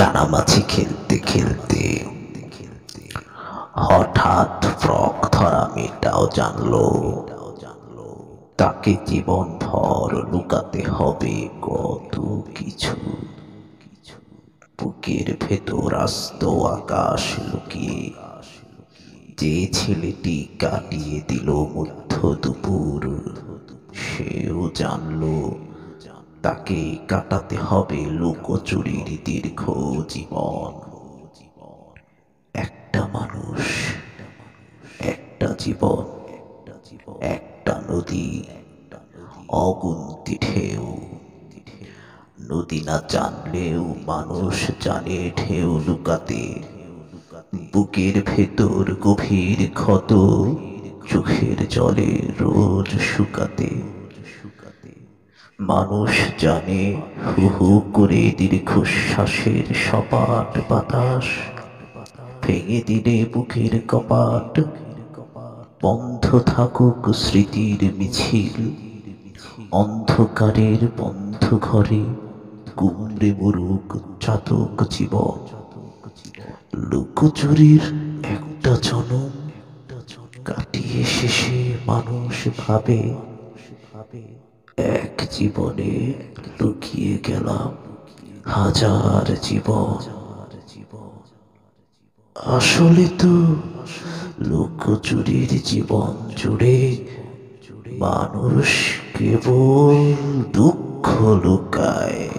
কানামাছি খেলতে খেলতে হঠাৎ ফ্রক ধরা মেয়েটাও জানলো তাকে জীবনভর লুকাতে হবে কত কিছু। বুকের ভেতর আস্ত আকাশ লুকিয়ে যে ছেলেটি কাটিয়ে দিল মধ্য দুপুর, সেও জানলো তাকে কাটাতে হবে লুকোচুরির দীর্ঘ জীবন। একটা মানুষ, একটা জীবন, একটা নদী, অগুন্তি ঢেউ। নদী না জানলেও মানুষ জানে ঢেউ লুকাতে। বুকের ভেতর গভীর ক্ষত চোখের জলে রোজ শুকাতে। মানুষ জানে হু হু করে দীর্ঘশ্বাসের সপাট বাতাস ভেঙে দিলে বুকের কপাট। বন্ধ থাকুক স্মৃতির মিছিল, অন্ধকারের বন্ধ ঘরে গুমড়ে মরুক চাতক জীবন। লুকোচুরির একটা জনম কাটিয়ে শেষে মানুষ ভাবে এক জীবনে লুকিয়ে গেলাম হাজার জীবন। আসলে তো লুকোচুরির জীবন জুড়ে মানুষ কেবল দুঃখ লুকায়।